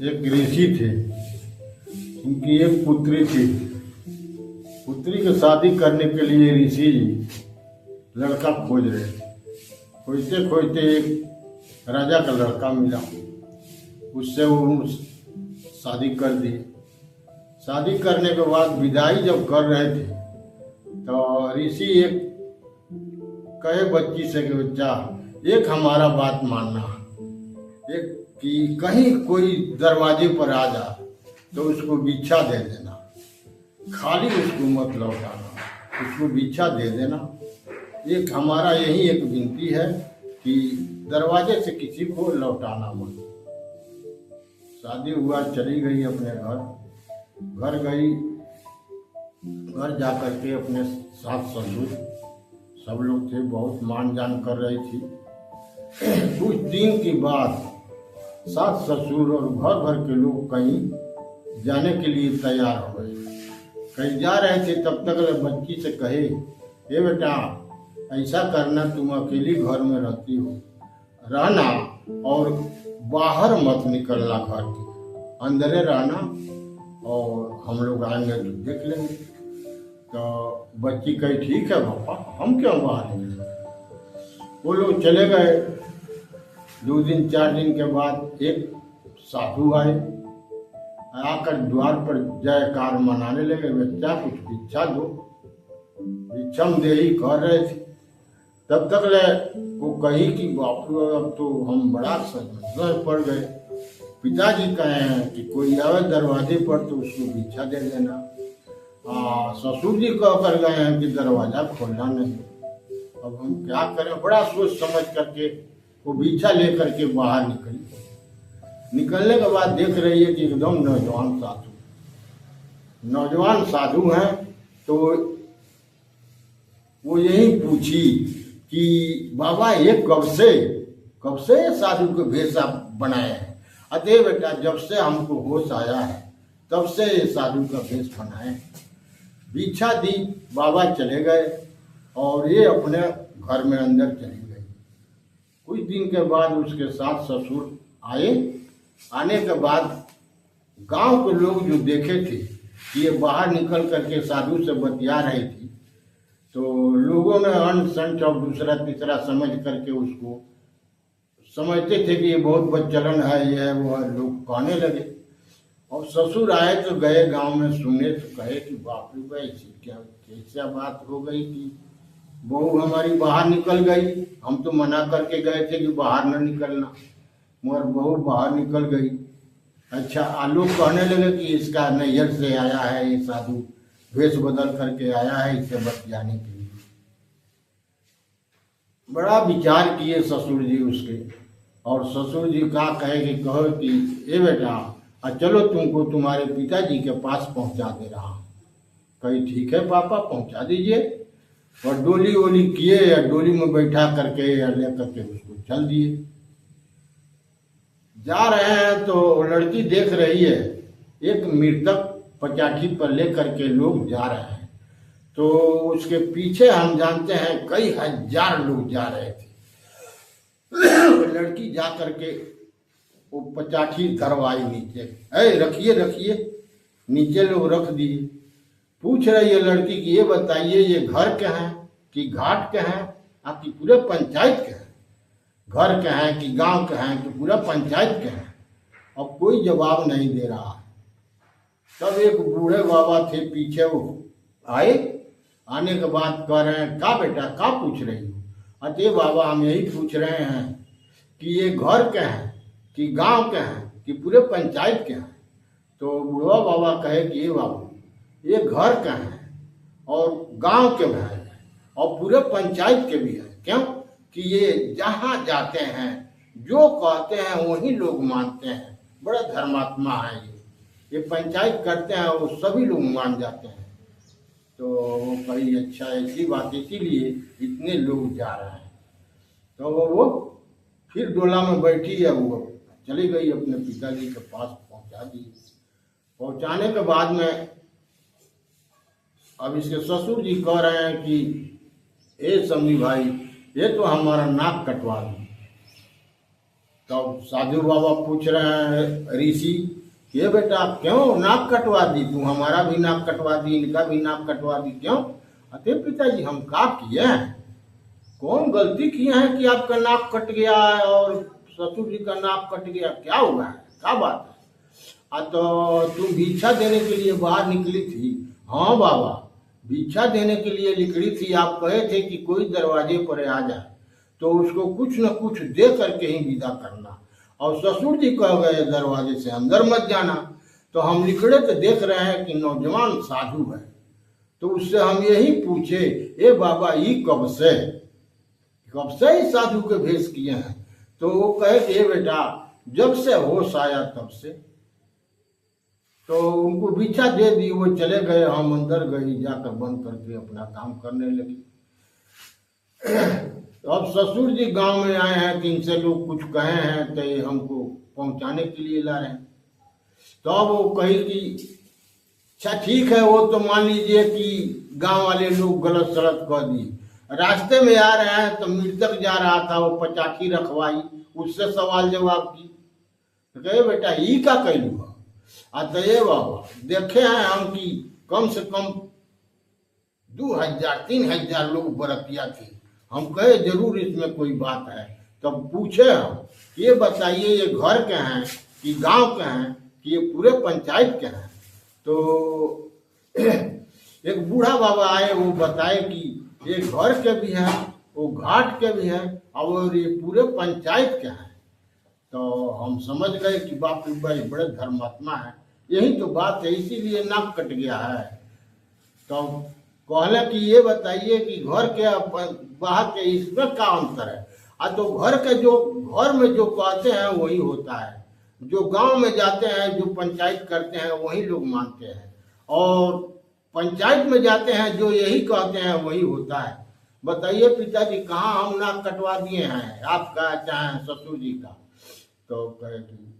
एक ऋषि थे। उनकी एक पुत्री थी। पुत्री की शादी करने के लिए ऋषि लड़का खोज रहे। खोजते खोजते एक राजा का लड़का मिला। उससे वो शादी कर दी। शादी करने के बाद विदाई जब कर रहे थे तो ऋषि एक कहे बच्ची से कि बच्चा एक हमारा बात मानना, एक कि कहीं कोई दरवाजे पर आ जा तो उसको भिक्षा दे देना, खाली उसको मत लौटाना, उसको भिक्षा दे देना। एक हमारा यही एक विनती है कि दरवाजे से किसी को लौटाना मत। शादी हुआ, चली गई अपने घर गई। घर जा करके अपने सास ससुर सब लोग थे, बहुत मान जान कर रही थी। कुछ दिन के बाद सास ससुर और घर भर के लोग कहीं जाने के लिए तैयार हो गए। कहीं जा रहे थे तब तक बच्ची से कहे, ए बेटा ऐसा करना, तुम अकेली घर में रहती हो, रहना और बाहर मत निकलना, घर के अंदर रहना और हम लोग आएंगे तो देख लेंगे। तो बच्ची कही ठीक है पापा, हम क्यों बाहर निकलेंगे। वो लोग चले गए। 2 दिन 4 दिन के बाद एक साधु आए। आकर द्वार पर जयकार मनाने लगे, बच्चा कुछ भिक्षा दो, भिक्षम देही कर रहे थे। तब तक वो कही कि बापू अब तो हम बड़ा समस्या में पड़ गए। पिताजी कहे हैं कि कोई आवे दरवाजे पर तो उसको भिक्षा दे देना। ससुर जी कह कर गए हैं कि दरवाजा खोलना नहीं। अब हम क्या करें। बड़ा सोच समझ करके वो भिक्षा लेकर के बाहर निकली। निकलने के बाद देख रही है कि एकदम नौजवान साधु हैं। तो वो यही पूछी कि बाबा ये कब से साधु के भेष आप बनाए हैं। अतः बेटा जब से हमको होश आया है तब से ये साधु का भेष बनाए। भिक्षा दी, बाबा चले गए और ये अपने घर में अंदर चली गई। कुछ दिन के बाद उसके सास ससुर आए। आने के बाद गांव के लोग जो देखे थे कि ये बाहर निकल करके साधु से बतिया रही थी, तो लोगों ने अंट संट और दूसरा तीसरा समझ करके उसको समझते थे कि ये बहुत बदचलन है, ये है वो है, लोग कहने लगे। और ससुर आए तो गए गांव में, सुने तो कहे कि बाप रे भाई क्या कैसा बात हो गई कि बहू हमारी बाहर निकल गई। हम तो मना करके गए थे कि बाहर न निकलना, मगर बहू बाहर निकल गई। अच्छा, लोग कहने लगे कि इसका नैहर से आया है, ये साधु वेश बदल करके आया है इसे बतियाने के लिए। बड़ा विचार किए ससुर जी उसके, और ससुर जी का कहे कि कहो कि ए बेटा चलो तुमको तुम्हारे पिताजी के पास पहुंचा दे रहा हूँ। कही ठीक है पापा पहुंचा दीजिए। और डोली वोली किए या डोली में बैठा करके या ले करके उसको चल दिए। जा रहे हैं तो लड़की देख रही है, एक मृतक पचाठी पर ले करके लोग जा रहे हैं। तो उसके पीछे हम जानते हैं कई हजार लोग जा रहे थे। लड़की जा करके वो पचाठी धरवाई नीचे, रखिए रखिए, नीचे लोग रख दिए। पूछ रही है लड़की कि ये बताइए ये घर के हैं कि घाट के हैं, आपकी पूरे पंचायत के हैं, घर के हैं कि गांव के हैं कि पूरा पंचायत के हैं। अब कोई जवाब नहीं दे रहा है। तब एक बूढ़े बाबा थे पीछे, वो आए। आने के बाद कह रहे हैं का बेटा का पूछ रही हो। अरे बाबा हम यही पूछ रहे हैं कि ये घर के हैं कि गांव के हैं कि पूरे पंचायत के हैं। तो बूढ़ा बाबा कहे कि ये बाबू ये घर के हैं और गांव के भी हैं और पूरे पंचायत के भी हैं। क्यों कि ये जहाँ जाते हैं जो कहते हैं वही लोग मानते हैं। बड़ा धर्मात्मा है ये पंचायत करते हैं वो सभी लोग मान जाते हैं। तो वो कही अच्छा ऐसी बात, इसीलिए इतने लोग जा रहे हैं। तो वो फिर डोला में बैठी है, वो चली गई अपने पिताजी के पास, पहुंचा दी। पहुंचाने के बाद में अब इसके ससुर जी कह रहे हैं कि ए समी भाई ये तो हमारा नाक कटवा दो। तो साधु बाबा पूछ रहे हैं ऋषि, ये बेटा क्यों नाक कटवा दी तू, हमारा भी नाक कटवा दी, इनका भी नाक कटवा दी, क्यों? अरे पिताजी हम क्या किए हैं, कौन गलती किए हैं कि आपका नाक कट गया है और ससुर जी का नाक कट गया, क्या हुआ है, क्या बात है? तो तुम भिक्षा देने के लिए बाहर निकली थी? हाँ बाबा, भिक्षा देने के लिए निकली थी, आप कहे थे कि कोई दरवाजे पर आ जाए तो उसको कुछ न कुछ दे करके ही विदा करना, और ससुर जी कह गए दरवाजे से अंदर मत जाना, तो हम निकले तो देख रहे हैं कि नौजवान साधु है, तो उससे हम यही पूछे, ए बाबा ये कब से ही साधु के भेष किए हैं? तो वो कहे कि बेटा जब से होश आया तब से। तो उनको भिक्षा दे दी, वो चले गए, हम अंदर गए, जाकर बंद करके अपना काम करने लगे। तो अब ससुर जी गांव में आए हैं कि इनसे लोग कुछ कहे हैं तो ये हमको पहुंचाने के लिए ला रहे हैं। तो अब वो कही कि अच्छा ठीक है, वो तो मान लीजिए कि गांव वाले लोग गलत सलत कह दिए, रास्ते में आ रहे हैं तो मृतक जा रहा था, वो पचाखी रखवाई, उससे सवाल जवाब की, तो कहे बेटा ये का कहलू है? अतएव बाबा देखे हैं हम कि कम से कम 2000-3000 लोग बरतिया थे, हम कहे जरूर इसमें कोई बात है। तब पूछे हम, ये बताइए ये घर के हैं कि गांव के हैं कि ये पूरे पंचायत के हैं? तो एक बूढ़ा बाबा आए, वो बताए कि ये घर के भी हैं, वो घाट के भी हैं, और ये पूरे पंचायत के हैं। तो हम समझ गए कि बाप रे भाई बड़े धर्मात्मा है, यही तो बात है, इसीलिए नाक कट गया है। तो कहले कि ये बताइए कि घर के बाहर के इसमें क्या अंतर है? तो घर के घर में जो कहते हैं वही होता है, जो गांव में जाते हैं जो पंचायत करते हैं वही लोग मानते हैं, और पंचायत में जाते हैं जो यही कहते हैं वही होता है। बताइए पिताजी कहाँ हम नाक कटवा दिए हैं, आपका चाहे ससुर जी का? तो कहे कि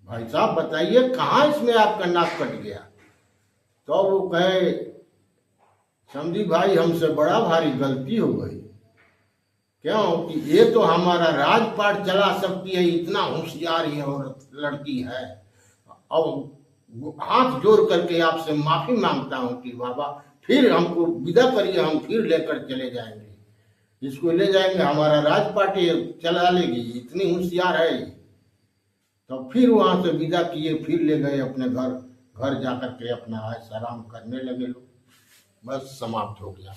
भाई साहब बताइए कहाँ इसमें आपका नाक कट गया? तो वो कहे समझी भाई हमसे बड़ा भारी गलती हो गई, क्यों कि ये तो हमारा राजपाट चला सकती है, इतना होशियार ये औरत लड़की है, अब हाथ जोड़ करके आपसे माफी मांगता हूँ कि बाबा फिर हमको विदा करिए, हम फिर लेकर चले जाएंगे, इसको ले जाएंगे, हमारा राजपाट ये चला लेगी, इतनी होशियार है ये। तो फिर वहां से विदा किए, फिर ले गए अपने घर जाकर के अपना ऐश आराम करने लगे लोग। बस समाप्त हो गया।